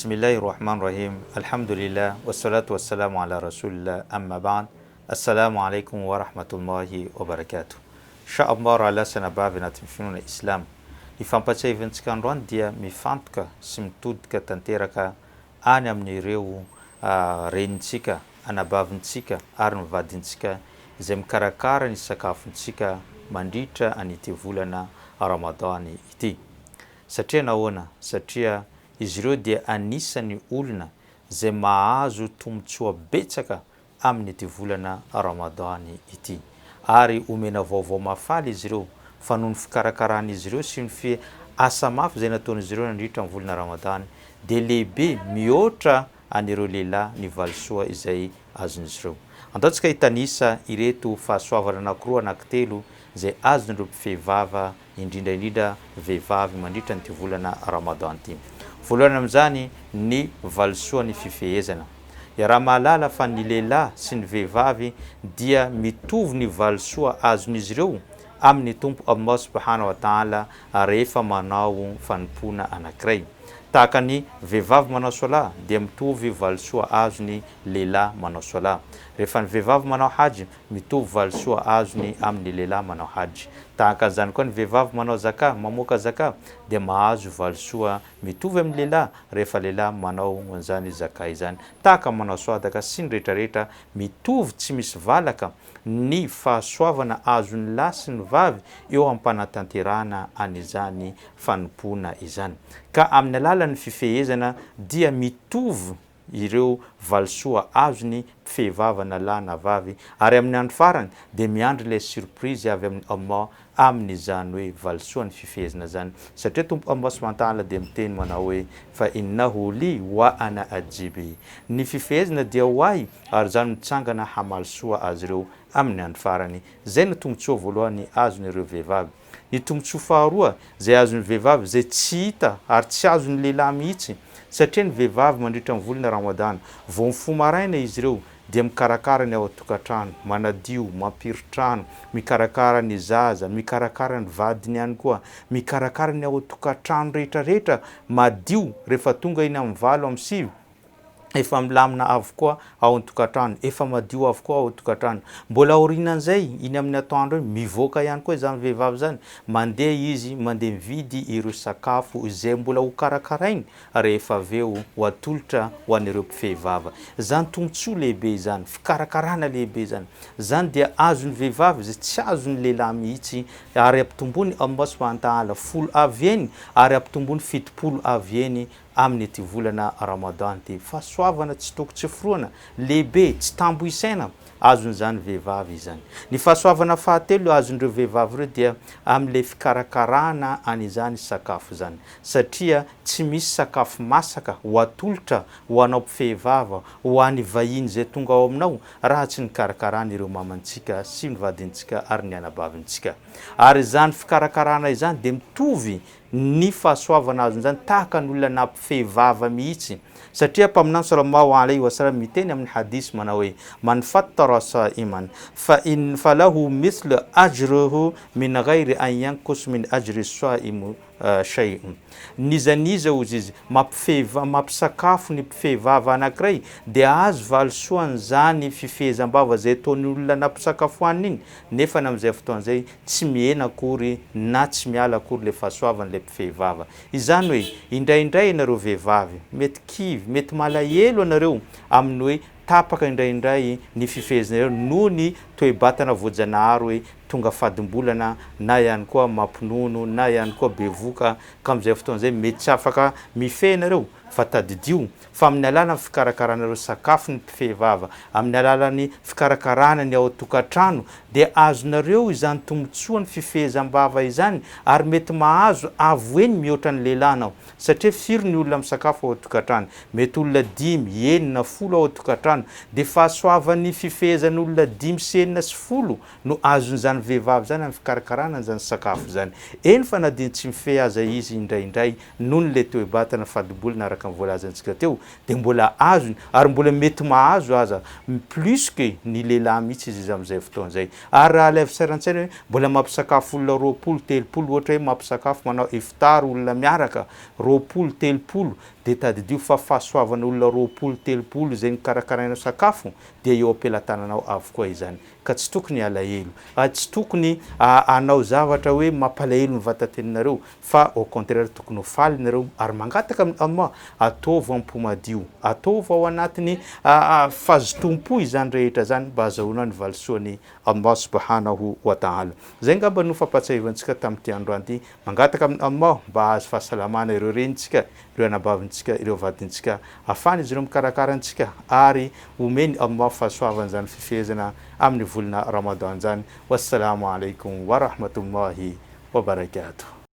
Bismillahirrahmanirrahim. Alhamdulillah. Wassalatu wassalamu ala rasulillah. Amma ba'd. Assalamu alaikum wa rahmatullahi wa barakatuh. Sha'amara ala sanabavina timfinuna islam. Ifampatsiavantsika androany dia mifantoka sy mitodika tanteraka any amin'ireo renintsika, anabavintsika ary mivadintsika izay mikarakara ny sakafontsika mandritra an'ity volana Ramadan ity. Satria nahoana? Satria izy ireo dia anisan'ny olona izay mahazo tombotsoa betsaka amin'ity volana Ramadan ity. Ary omena vaovao mafaly izy ireo fa noho ny fikarakarana ireo sy ny asa mafy izay nataon'izy ireo nandritra ny volana Ramadan dia lehibe mihoatra an'ireo lehilahy ny valisoa izay azon'izy ireo. Andaontsika hitanisa ireto fahasoavana anankiroa anankitelo izay azon'ireo mpivehivava indrindra vehivavy mandritra nyity volana Ramadan ity. Voalohany amin'izany ny valisoa ny fifehezana. Raha mahalala fa ny lehilahy sy ny vehivavy dia mitovy ny valisoa azon'izy ireo amin'ny tompo Allah subhanahu wa ta'ala rehefa manao fanompoana anankiray. Tahaka ny vehivavy manao sola dia mitovy valisoa azony lehilahy manao sola. Rehefa ny vehivavy manao haji mitovy valisoa azony amin'ny lehilahy manao haji. Tahaka an'izany koa ny vehivavy manao zaka, mamoaka zaka dia mahazo valisoa mitovy amin'ny lehilahy rehefa lehilahy manao an'izany zaka izany. Tahaka manao swadaka sy ny rehetrarehetra mitovy tsy misy valaka ny fahasoavana azon'ny lahy sy ny vavy eo ampanatanterana an'izany fanompoana izany. Ka amin'ny alalan'ny fifehezana dia mitovy ireo valisoa azony mpifehivavana lahy na vavy, ary amin'ny andro farany dia miandry ilay surprise avy amin'ny Allah amin'izany hoe valisoa ny fifehezana zany. Satria tompo Allah subhanahu wa ta'ala dia miteny manao hoe fa innahu li wa ana ajibi. Ny fifehezana dia hoahy ary zany mitsangana hamalisoa azy ireo amin'ny andro farany. Zay ny tombotsoa voalohany azon'ireo vehivavy. Ny tombotsoa faharoa izay azon'ny vehivavy izay tsy hita ary tsy azon'ny lehilahy mihitsy, satria ny vehivavy mandritra ny volana Ramadan vao mifoha maraina izy ireo dia mikarakara ny ao an-tokantrano, manadio, mampiry-trano, mikarakara ny zaza, mikarakara ny vadiny ihany koa, mikarakara ny ao an-tokantrano rehetrarehetra madio. Rehefa tonga iny amin'ny valo amin'ny sivy efa milamina avokoa ao an-tokantrano, efa madio avokoa ao an-tokantrano. Mbola aorianan'izay iny amin'ny atoandro mivoaka ihany koa izany vehivavy zany, mandeha izy mandeha mividy ireo sakafo izay mbola ho karakarainy rehefa aveo ho atolotra ho an'ireo mpifehivava. Zany tombotsoa lehibe izany, fikarakarana lehibe zany. Zany dia azon'ny vehivavy izay tsy azon'ny lehilahy mihitsy, ary ampitombony Allah subhanahu wa ta'ala folo avy eny ary ampitombony fitopolo avy eny amin'ity volana Ramadan ity. Fahasoavana tsy toko tsy foroana lehibe, tsy tambo isaina azon'izany vehivavy izany. Ny fahasoavana fahatelo azon'ireo vehivavy ireo dia amin'ilay fikarakarana an'izany sakafo zany. Satria tsy misy sakafo masaka ho atolotra ho anao mpifehivava, ho an'ny vahiny izay tonga ao aminao raha tsy nikarakarana ireo mamantsika sy ny vadintsika ary ny anabavintsika. Ary izany fikarakarana izany dia mitovy ny fahasoavana azon'izany tahaka ny olona nampifehivava mihitsy. Satria mpaminany sallallahu alaihi wasallam miteny amin'ny hadisy manao hoe man fattara sa'iman fa lahu mithlu ajruhu min ghairi an yanqus min ajri as-sa'im shay'un. Nizaniza ozy izy mampisakafo ny mpifehivava anankiray dia azo valisoan'izany fifehezam-bava izay ataon'ny olona nampisakafoanina iny, nefa amin'izay fotoan'izay tsy mihena akory na tsy miala akory ilay fahasoavan'ilay mpifehivava. Izany hoe indraindray ianareo vehivavy mety kivy, mety malahelo ianareo amin'ny hoe tapaka indraindray ny fifehezana noho ny toe-batana voajanahary hoe tonga fadim-bolana na ihany koa mampinono na ihany koa bevoka, ka amin'izay fotoan'izay mety tsy afaka mifehy ianareo fa tadidio. Fa amin'ny alalan'ny fikarakarana sakafo ny mpifehivava, amin'ny alalan'ny fikarakarana ny ao an-tokantrano dia azonareo izany tombotsoa ny fifehezam-bava izany, ary mety mahazo avo eny mihoatra ny lehilahinao. Satria firy ny olona misakafo ao an-tokantrano, mety olona 5, 9, 10 ao an-tokantrano, dia fahasoavan'ny fifehezan'olona 5 sy 9 sy 10 no azon'izany vehivavy zany amin'ny fikarakarana an'izany sakafo zany. Eny fa na dia tsy mifehy aza izy indraindray noho ny le toe-batana fadibolana araka ny voalazantsika teo dia mbola azony ary mbola mety mahazo aza plus que ny lehilahy mihitsy izy amin'izay fotoana zay. Ary raha leva sarantsara hoe mbola mampisakafo olona 20-30 ohatra hoe mampisakafo manao iftary olona miaraka 20-30 dia tadidio fa fahasoavana olona 20-30 zay nikarakaraina sakafo dia eo ampelantananao avokoa izany ka tsy tokony alahelo, tsy tokony anao zavatra hoe mampalahelo ny vatanteninareo fa au contraire tokony ho faly nareo ary mangataka amin'ny ataova ampomadio, ataova ao anatiny fahazotom-po izany rehetra zany mba azahoana ny valisoany Allah subhanahu wa ta'ala. Zay ngamba no fampatsiavantsika tamin'ity androany ity, mangataka amin'ny Allah mba azo fahasalamana ireo renintsika, ireo anabavintsika, ireo vadintsika, afany izy ireo mikarakara antsika ary omeny Allah fahasoavana zany fifehezana amin'ny volana Ramadan zany. Wassalamu alaikum wa rahmatullahi wa barakatuh.